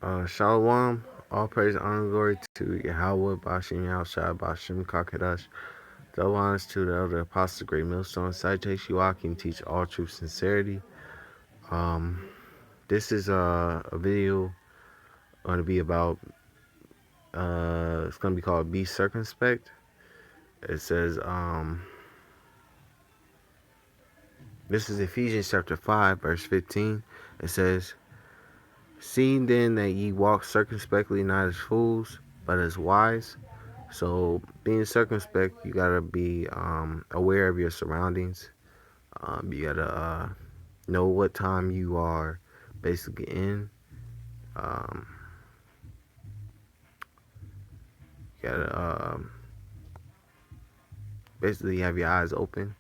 Shalom. All praise, honor, and glory to Yahweh, Bashim Yahushua, Bashim Kakadash. Double honors to the elder apostle, great millstone. Citation, Joachim, teach all truth, sincerity. Um, this is a video going to be about. It's going to be called "Be Circumspect." It says, this is Ephesians chapter 5, verse 15. It says, "Seeing then that ye walk circumspectly, not as fools, but as wise." So being circumspect, you gotta be aware of your surroundings. You gotta know what time you are basically in. Um, you gotta basically have your eyes open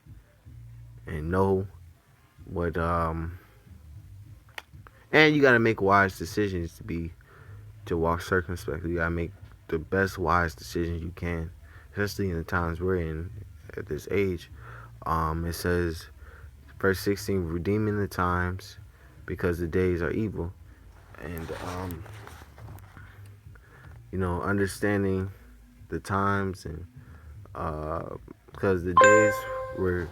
and know what and you gotta make wise decisions to walk circumspectly. You gotta make the best wise decisions you can, especially in the times we're in at this age. It says verse 16, redeeming the times because the days are evil. And understanding the times, and because the days we're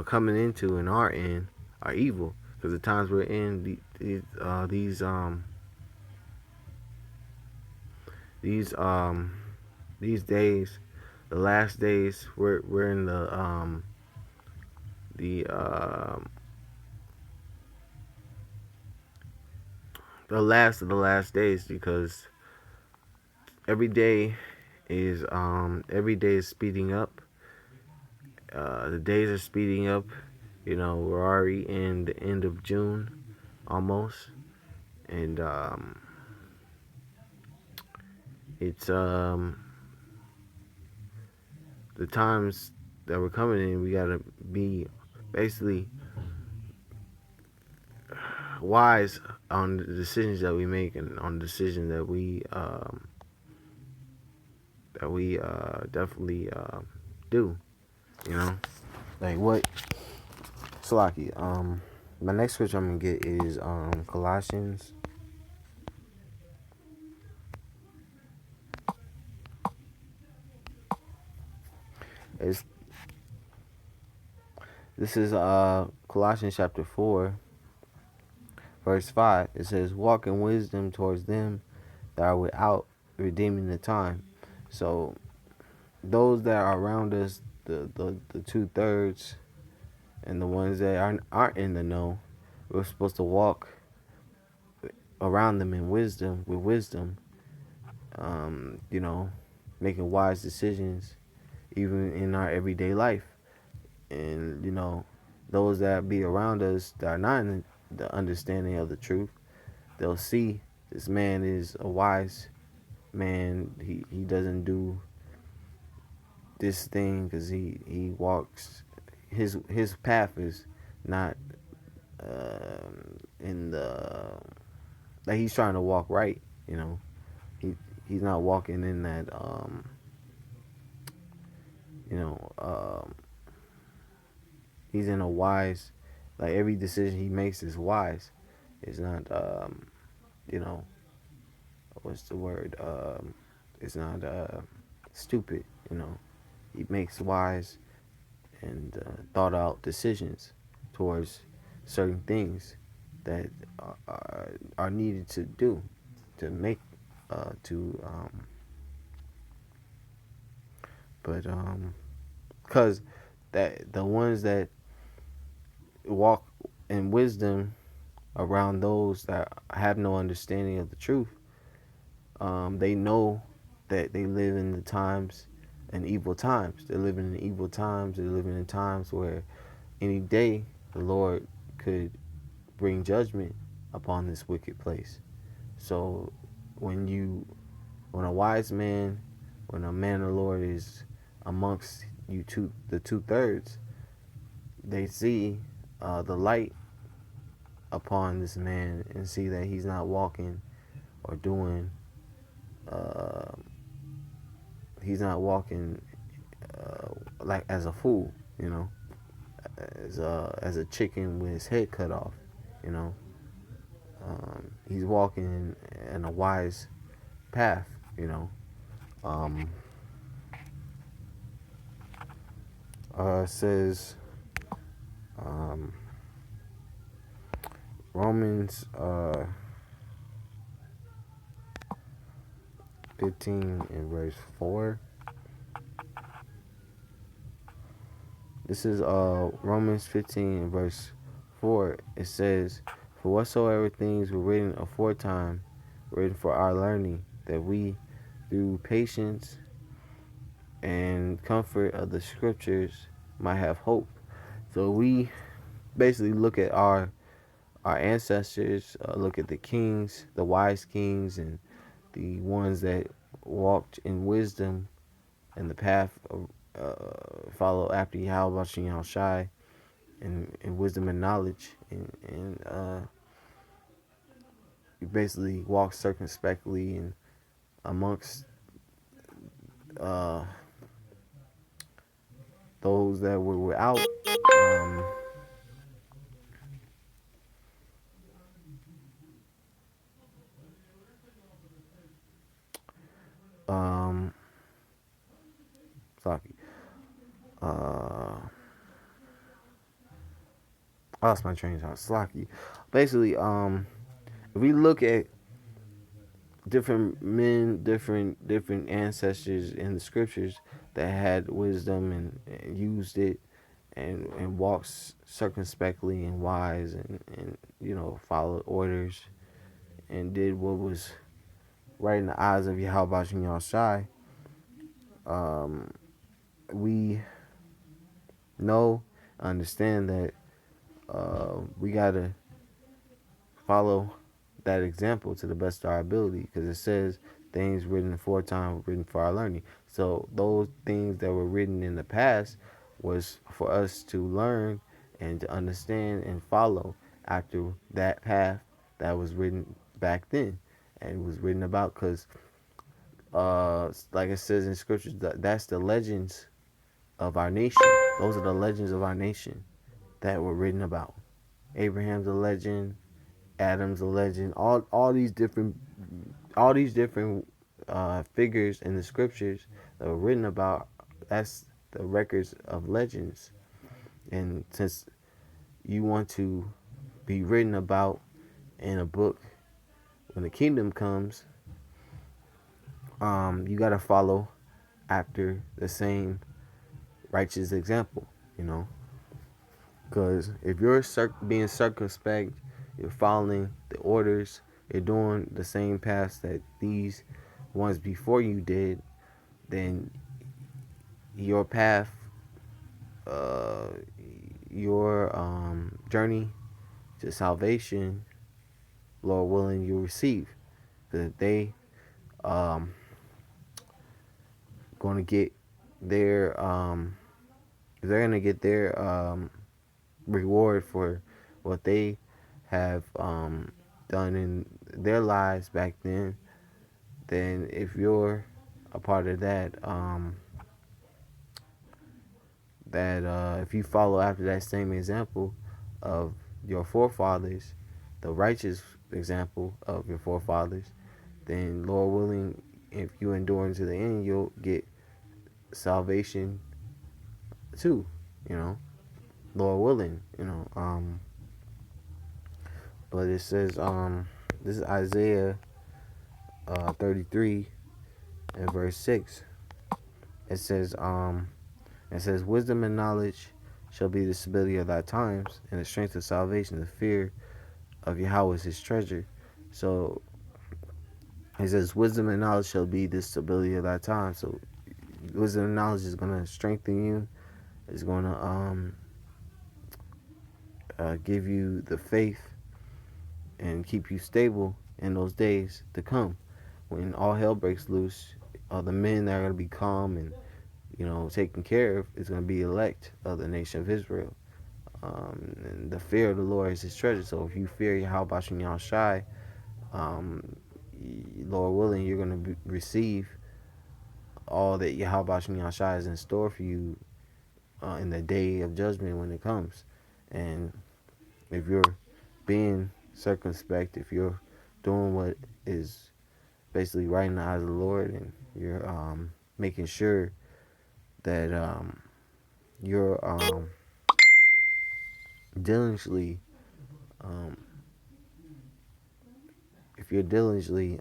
coming into and are in are evil, because the times we're in, these days, the last days, we're in the last of the last days, because every day is speeding up. The days are speeding up. We're already in the end of June, almost, and it's the times that we're coming in. We gotta be basically wise on the decisions that we make, and on the decisions that we definitely do. Like what Salaki. My next scripture I'm gonna get is Colossians. It's, this is Colossians chapter 4, verse 5. It says, "Walk in wisdom towards them that are without, redeeming the time." So those that are around us, the 2/3, and the ones that aren't in the know, we're supposed to walk around them in wisdom, with wisdom, making wise decisions even in our everyday life. And those that be around us that are not in the understanding of the truth, they'll see this man is a wise man. He doesn't do this thing because he walks, his path is not in the, like, he's trying to walk right. He he's not walking in that you know he's in a wise, like, every decision he makes is wise. It's not you know what's the word, it's not stupid. He makes wise and thought out decisions towards certain things that are needed to do, to make to but because that the ones that walk in wisdom around those that have no understanding of the truth, they know that they live in the times and evil times. They're living in evil times. They're living in times where any day the Lord could bring judgment upon this wicked place. So when a wise man, when a man of the Lord is amongst you the 2/3, they see the light upon this man and see that he's not walking or doing. Uh, he's not walking like as a fool, as a chicken with his head cut off. he's walking in a wise path. You know, um, it says um, Romans 15 and verse 4. This is Romans 15 and verse 4. It says, "For whatsoever things were written aforetime, written for our learning, that we, through patience and comfort of the scriptures, might have hope." So we basically look at our ancestors, look at the kings, the wise kings, and the ones that walked in wisdom and the path of follow after Yahweh Shem Shai and wisdom and knowledge, and you basically walk circumspectly and amongst uh, those that were without. Um, um, sorry, I lost my train of thought. Slocky. Basically, if we look at different men, different ancestors in the scriptures that had wisdom and used it and walked circumspectly and wise and followed orders and did what was right in the eyes of Yahweh Shem Yahshai, um, we know, understand that we gotta follow that example to the best of our ability, because it says things written aforetime were written for our learning. So those things that were written in the past was for us to learn and to understand and follow after that path that was written back then and was written about, because like it says in scriptures, that's the legends of our nation. Those are the legends of our nation that were written about. Abraham's a legend, Adam's a legend. All these different figures in the scriptures that were written about. That's the records of legends. And since you want to be written about in a book when the kingdom comes, you gotta follow after the same righteous example. You know, because if you're being circumspect, you're following the orders, you're doing the same paths that these ones before you did, then your path, uh, your journey to salvation, Lord willing, you'll receive. Because they um, going to get their they're going to get their reward for what they have done in their lives back then if you're a part of that, if you follow after that same example of your forefathers, the righteous example of your forefathers, then Lord willing, if you endure unto the end, you'll get salvation too. You know, Lord willing. But it says, this is Isaiah 33 and verse 6. It says, wisdom and knowledge shall be the stability of thy times, and the strength of salvation, the fear of Yahweh is his treasure. So it says, wisdom and knowledge shall be the stability of thy time. So wisdom and knowledge is going to strengthen you, is going to give you the faith and keep you stable in those days to come. When all hell breaks loose, the men that are going to be calm and taken care of is going to be elect of the nation of Israel. And the fear of the Lord is his treasure. So if you fear Yahweh Shem Yahushai, Lord willing, you're going to receive all that Yahweh Shem Yahushai is in store for you in the day of judgment when it comes. And if you're being circumspect, if you're doing what is basically right in the eyes of the Lord, and you're making sure that you're diligently, um, if you're diligently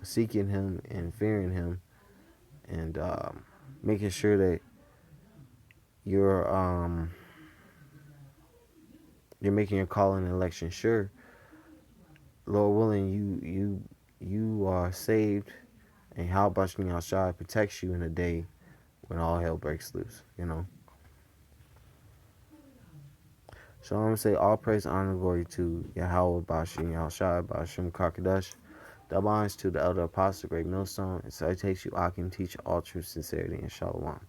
seeking Him and fearing Him, and making sure that you're you're making your calling and election sure. Lord willing, you are saved, and how about you outside protects you in a day when all hell breaks loose. So I'm gonna say all praise, honor, and glory to Yahweh Bashin, Yahushua Bashim Kakadash. Double honors to the elder apostle, great millstone, and salutations you, Akim, teach all true sincerity and shalom.